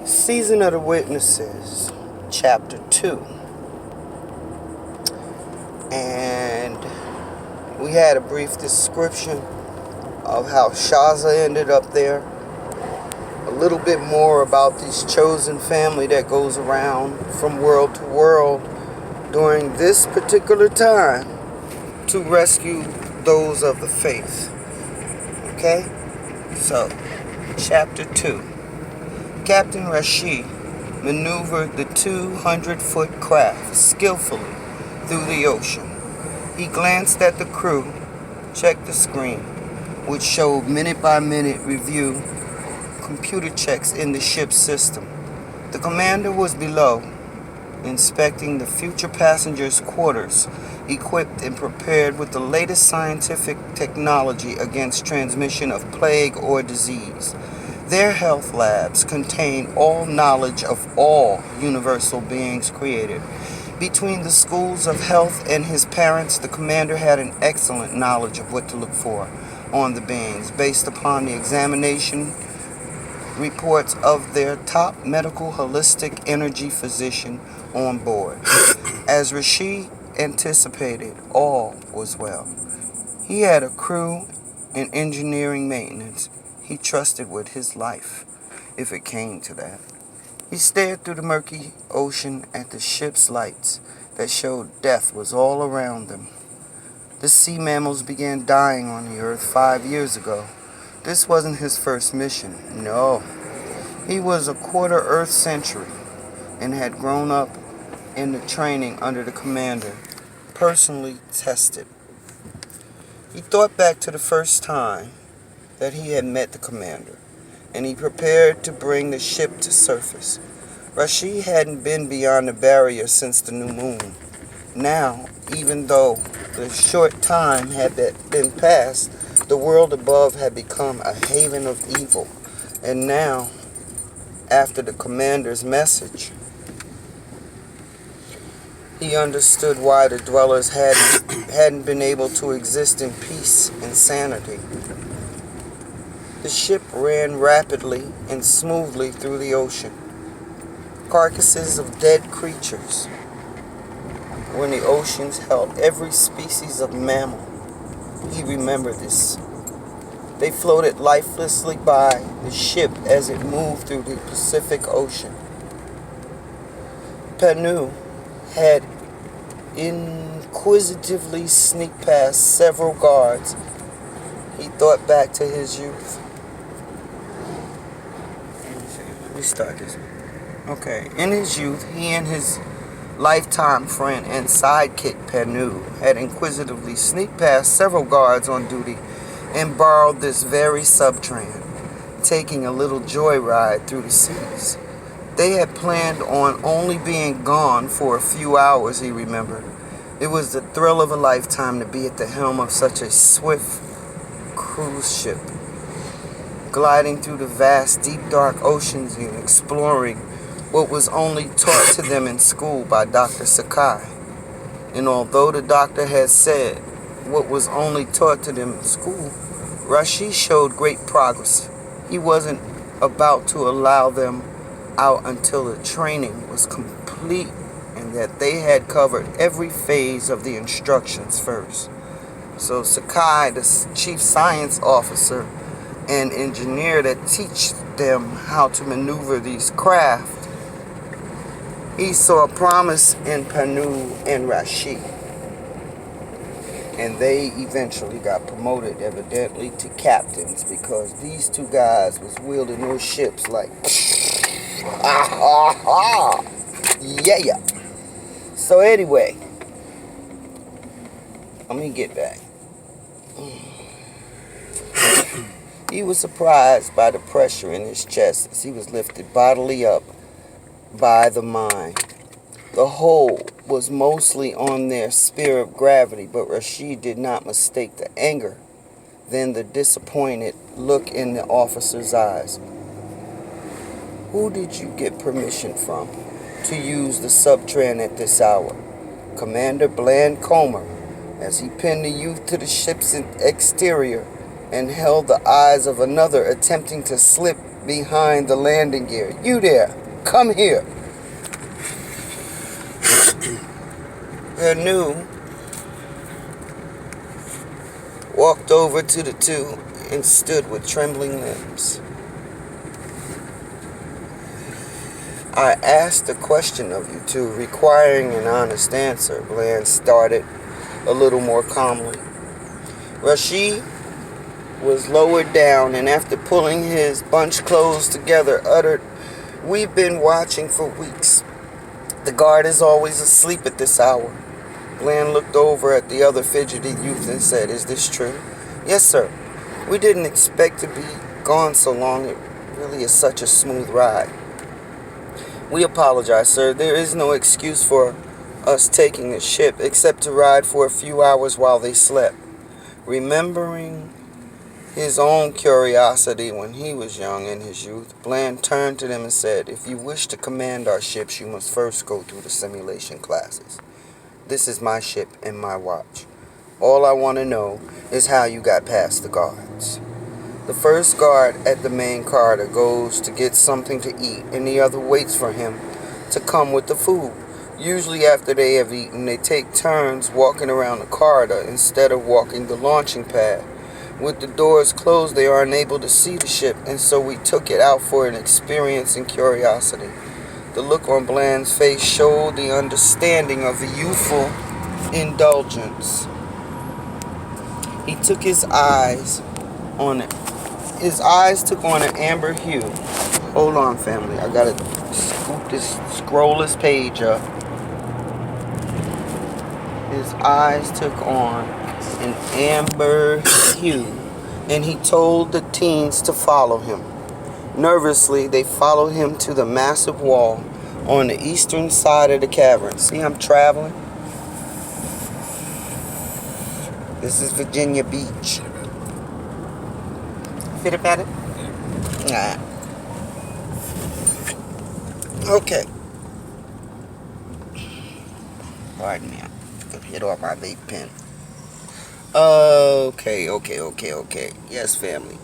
Season of the Witnesses, Chapter 2. And we had a brief description of how Shaza ended up there. A little bit more about this chosen family that goes around from world to world during this particular time to rescue those of the faith. Okay? So, Chapter 2. Captain Rashid maneuvered the 200-foot craft skillfully through the ocean. He glanced at the crew, checked the screen, which showed minute-by-minute review computer checks in the ship's system. The commander was below, inspecting the future passengers' quarters, equipped and prepared with the latest scientific technology against transmission of plague or disease. Their health labs contain all knowledge of all universal beings created. Between the schools of health and his parents, the commander had an excellent knowledge of what to look for on the beings, based upon the examination reports of their top medical holistic energy physician on board. As Rashid anticipated, all was well. He had a crew in engineering maintenance he trusted with his life, if it came to that. He stared through the murky ocean at the ship's lights that showed death was all around them. The sea mammals began dying on the earth 5 years ago. This wasn't his first mission. No. He was a quarter Earth century and had grown up in the training under the commander, personally tested. He thought back to the first time that he had met the commander, and he prepared to bring the ship to surface. Rashid hadn't been beyond the barrier since the new moon. Now, even though the short time had been passed, the world above had become a haven of evil. And now, after the commander's message, he understood why the dwellers hadn't been able to exist in peace and sanity. The ship ran rapidly and smoothly through the ocean. Carcasses of dead creatures when the oceans held every species of mammal. He remembered this. They floated lifelessly by the ship as it moved through the Pacific Ocean. Panu had inquisitively sneaked past several guards. He thought back to his youth. Let me start this. Okay. In his youth, he and his lifetime friend and sidekick Panu had inquisitively sneaked past several guards on duty and borrowed this very subtran, taking a little joyride through the seas. They had planned on only being gone for a few hours, he remembered. It was the thrill of a lifetime to be at the helm of such a swift cruise ship, gliding through the vast, deep, dark oceans and exploring what was only taught to them in school by Dr. Sakai. And although the doctor had said what was only taught to them in school, Rashid showed great progress. He wasn't about to allow them out until the training was complete and that they had covered every phase of the instructions first. So Sakai, the chief science officer and engineer that teach them how to maneuver these craft, he saw a promise in Panu and Rashid. And they eventually got promoted, evidently, to captains, because these two guys was wielding those ships like, yeah. So anyway, let me get back. He was surprised by the pressure in his chest as he was lifted bodily up by the mind. The hold was mostly on their sphere of gravity, but Rashid did not mistake the anger, then the disappointed look in the officer's eyes. Who did you get permission from to use the subtran at this hour? Commander Bland Comer, as he pinned the youth to the ship's exterior and held the eyes of another attempting to slip behind the landing gear. You there, come here. Renew walked over to the two and stood with trembling limbs. I asked a question of you two, requiring an honest answer. Bland started a little more calmly. Rashid was lowered down and after pulling his bunched clothes together uttered, "We've been watching for weeks. The guard is always asleep at this hour." Bland looked over at the other fidgety youth and said, "Is this true?" "Yes, sir. We didn't expect to be gone so long. It really is such a smooth ride." "We apologize, sir. There is no excuse for us taking the ship except to ride for a few hours while they slept." Remembering his own curiosity when he was young in his youth, Bland turned to them and said, "If you wish to command our ships, you must first go through the simulation classes. This is my ship and my watch. All I want to know is how you got past the guards." The first guard at the main corridor goes to get something to eat, and the other waits for him to come with the food. Usually after they have eaten, they take turns walking around the corridor instead of walking the launching pad. With the doors closed, they are unable to see the ship, and so we took it out for an experience and curiosity. The look on Bland's face showed the understanding of the youthful indulgence. He took his eyes on it. His eyes took on an amber hue. Hold on, family. I gotta scoop this, scroll this page up. His eyes took on an amber hue, and he told the teens to follow him. Nervously, they followed him to the massive wall on the eastern side of the cavern. See, I'm traveling. This is Virginia Beach. Fit about it? Nah. Okay. Pardon me. I could hit off my vape pen. Okay. Yes, family.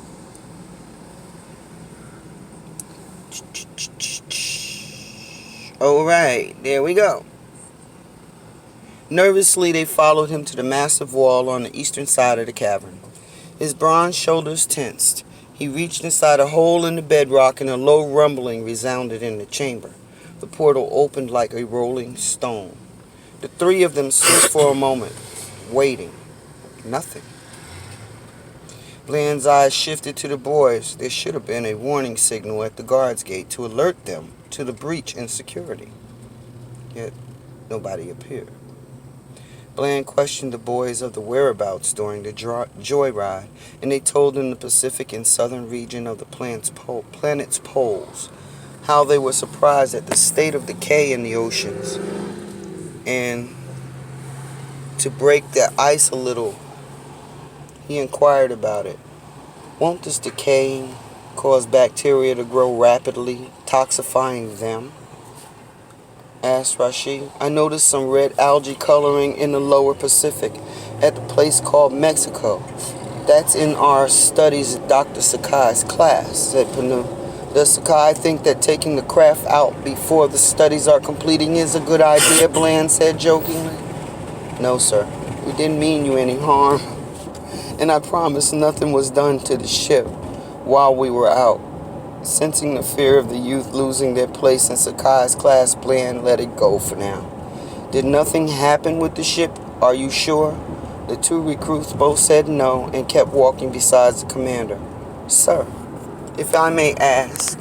Alright, there we go. Nervously, they followed him to the massive wall on the eastern side of the cavern. His bronze shoulders tensed. He reached inside a hole in the bedrock and a low rumbling resounded in the chamber. The portal opened like a rolling stone. The three of them stood for a moment, waiting. Nothing. Bland's eyes shifted to the boys. There should have been a warning signal at the guard's gate to alert them to the breach in security. Yet, nobody appeared. Bland questioned the boys of the whereabouts during the joyride, and they told him the Pacific and southern region of the planet's poles, how they were surprised at the state of decay in the oceans, and to break the ice a little, he inquired about it. "Won't this decaying cause bacteria to grow rapidly, toxifying them?" asked Rashid. "I noticed some red algae coloring in the lower Pacific at the place called Mexico. That's in our studies at Dr. Sakai's class," said Panu. "Does Sakai think that taking the craft out before the studies are completing is a good idea?" Bland said jokingly. "No, sir. We didn't mean you any harm. And I promise nothing was done to the ship while we were out." Sensing the fear of the youth losing their place in Sakai's class, Bland let it go for now. "Did nothing happen with the ship? Are you sure?" The two recruits both said no and kept walking beside the commander. "Sir, if I may ask,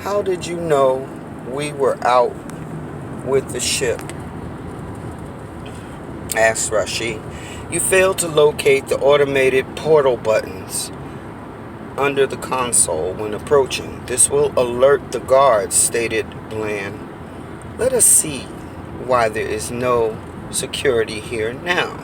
how did you know we were out with the ship?" asked Rashid. "You failed to locate the automated portal buttons under the console when approaching. This will alert the guards," stated Bland. "Let us see why there is no security here now,"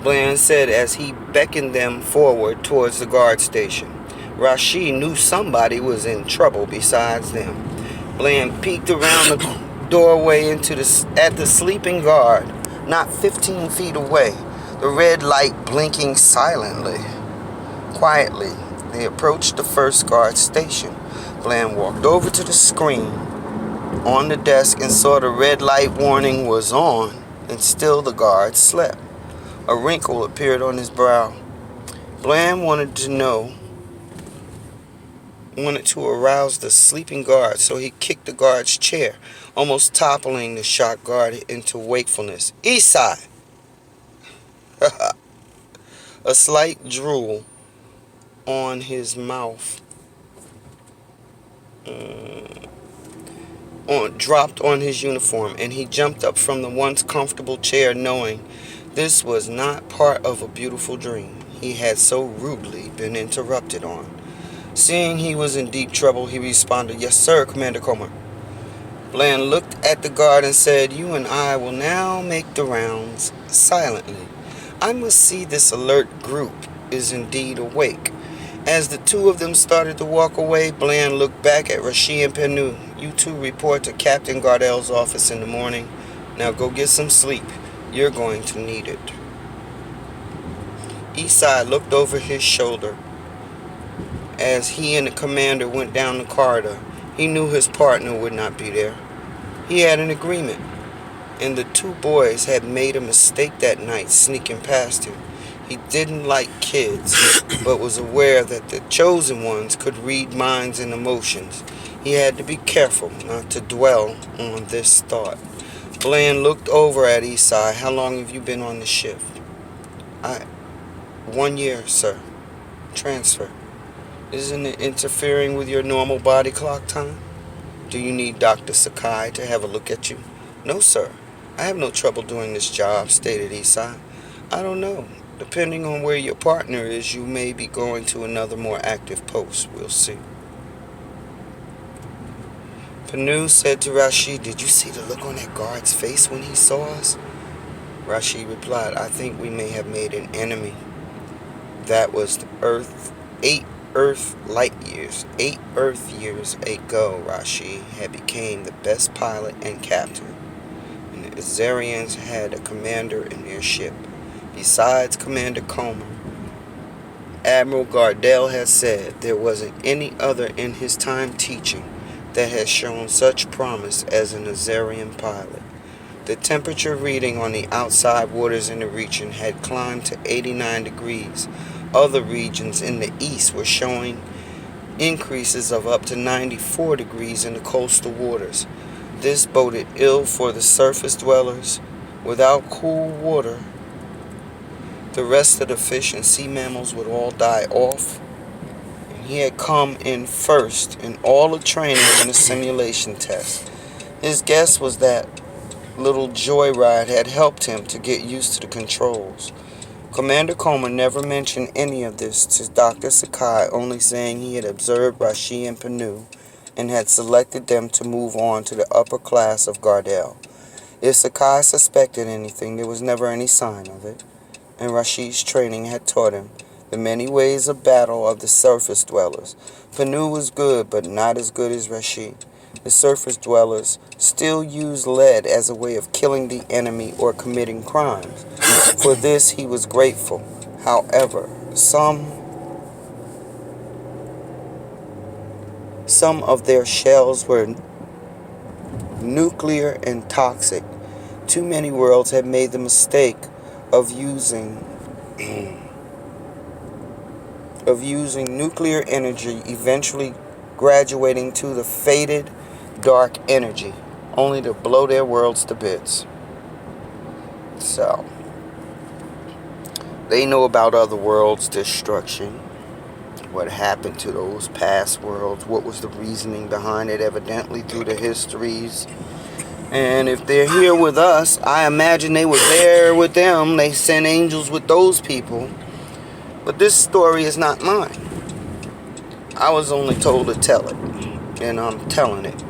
Bland said as he beckoned them forward towards the guard station. Rashid knew somebody was in trouble besides them. Bland peeked around the doorway at the sleeping guard, not 15 feet away, the red light blinking quietly. They approached the first guard station. Bland walked over to the screen on the desk and saw the red light warning was on, and still the guard slept. A wrinkle appeared on his brow. Bland wanted to arouse the sleeping guard, so he kicked the guard's chair, almost toppling the shocked guard into wakefulness. Eastside! A slight drool on his mouth dropped on his uniform, and he jumped up from the once comfortable chair, knowing this was not part of a beautiful dream he had so rudely been interrupted on. Seeing he was in deep trouble, he responded, "Yes, sir, Commander Comer." Bland looked at the guard and said, "You and I will now make the rounds silently. I must see this alert group is indeed awake." As the two of them started to walk away, Bland looked back at Rashid and Penu. "You two report to Captain Gardell's office in the morning. Now go get some sleep. You're going to need it." Eastside looked over his shoulder as he and the commander went down the corridor. He knew his partner would not be there. He had an agreement, and the two boys had made a mistake that night sneaking past him. He didn't like kids, but was aware that the chosen ones could read minds and emotions. He had to be careful not to dwell on this thought. Bland looked over at Eastside. "How long have you been on the shift?" 1 year, sir. Transfer. Isn't it interfering with your normal body clock time? Do you need Dr. Sakai to have a look at you? "No, sir. I have no trouble doing this job," stated Eastside. "I don't know. Depending on where your partner is, you may be going to another more active post. We'll see." Panu said to Rashid, "Did you see the look on that guard's face when he saw us?" Rashid replied, "I think we may have made an enemy. That was the Earth, 8 Earth light years. 8 Earth years ago, Rashid had become the best pilot and captain, and the Azarians had a commander in their ship. Besides Commander Comer, Admiral Gardell has said there wasn't any other in his time teaching that has shown such promise as an Azarian pilot. The temperature reading on the outside waters in the region had climbed to 89 degrees. Other regions in the east were showing increases of up to 94 degrees in the coastal waters. This boded ill for the surface dwellers. Without cool water, the rest of the fish and sea mammals would all die off. And he had come in first in all the training on the simulation test. His guess was that little joyride had helped him to get used to the controls. Commander Comer never mentioned any of this to Dr. Sakai, only saying he had observed Rashid and Panu and had selected them to move on to the upper class of Gardell. If Sakai suspected anything, there was never any sign of it, and Rashid's training had taught him the many ways of battle of the surface dwellers. Panu was good, but not as good as Rashid. The surface dwellers still used lead as a way of killing the enemy or committing crimes. For this he was grateful. However, some of their shells were nuclear and toxic. Too many worlds had made the mistake of using nuclear energy, eventually graduating to the fated dark energy, only to blow their worlds to bits. So, they know about other worlds' destruction, what happened to those past worlds, what was the reasoning behind it, evidently through the histories. And if they're here with us, I imagine they were there with them. They sent angels with those people. But this story is not mine. I was only told to tell it, and I'm telling it.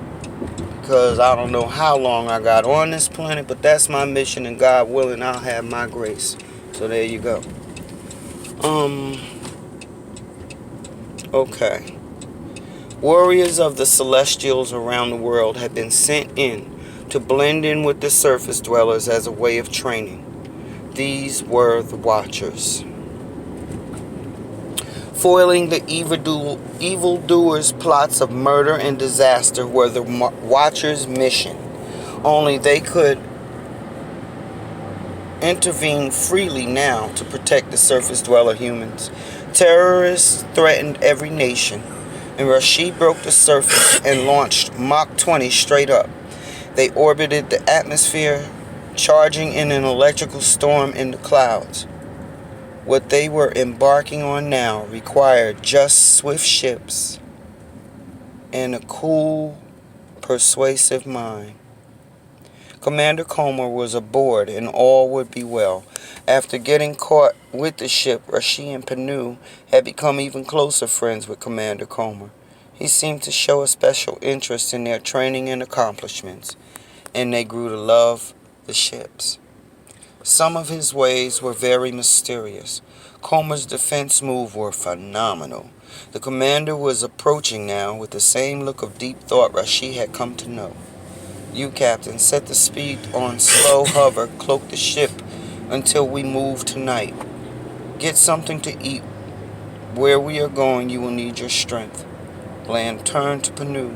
Because I don't know how long I got on this planet, but that's my mission, and God willing, I'll have my grace. So there you go. Okay. Warriors of the Celestials around the world have been sent in to blend in with the surface dwellers as a way of training. These were the Watchers. Foiling the evildoers' plots of murder and disaster were the Watchers' mission. Only they could intervene freely now to protect the surface dweller humans. Terrorists threatened every nation, and Rashid broke the surface and launched Mach 20 straight up. They orbited the atmosphere, charging in an electrical storm in the clouds. What they were embarking on now required just swift ships and a cool, persuasive mind. Commander Comer was aboard and all would be well. After getting caught with the ship, Rashid and Panu had become even closer friends with Commander Comer. He seemed to show a special interest in their training and accomplishments, and they grew to love the ships. Some of his ways were very mysterious. Comer's defense moves were phenomenal. The commander was approaching now with the same look of deep thought Rashid had come to know. You, Captain, set the speed on slow hover, cloak the ship until we move tonight. Get something to eat. Where we are going, you will need your strength. Bland turned to Panu.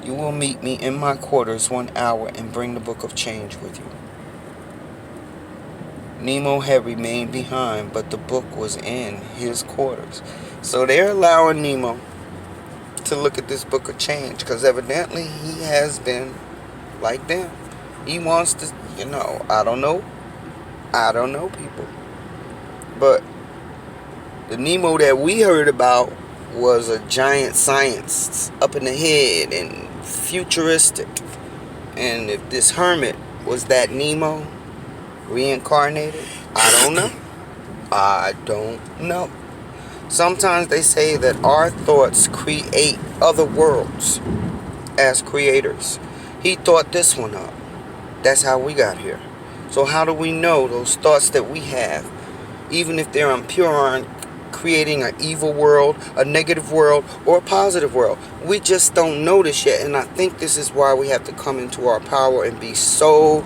You will meet me in my quarters 1 hour and bring the book of change with you. Nemo had remained behind, but the book was in his quarters. So they're allowing Nemo to look at this book of change, because evidently he has been like them. He wants to, I don't know people. But the Nemo that we heard about was a giant science up in the head and futuristic. And if this hermit was that Nemo reincarnated, I don't know. Sometimes they say that our thoughts create other worlds as creators. He thought this one up. That's how we got here. So how do we know those thoughts that we have, even if they're impure, aren't creating an evil world, a negative world, or a positive world? We just don't know this yet. And I think this is why we have to come into our power and be so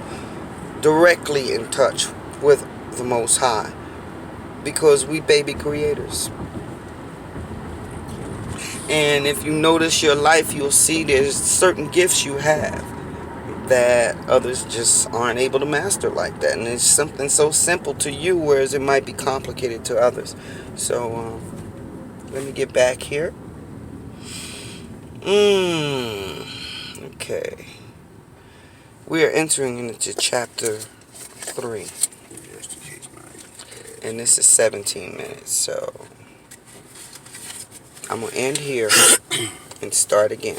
directly in touch with the Most High. Because we baby creators. And if you notice your life, you'll see there's certain gifts you have that others just aren't able to master like that. And it's something so simple to you, whereas it might be complicated to others. So, let me get back here. Okay. We are entering into chapter 3. And this is 17 minutes, so I'm going to end here and start again.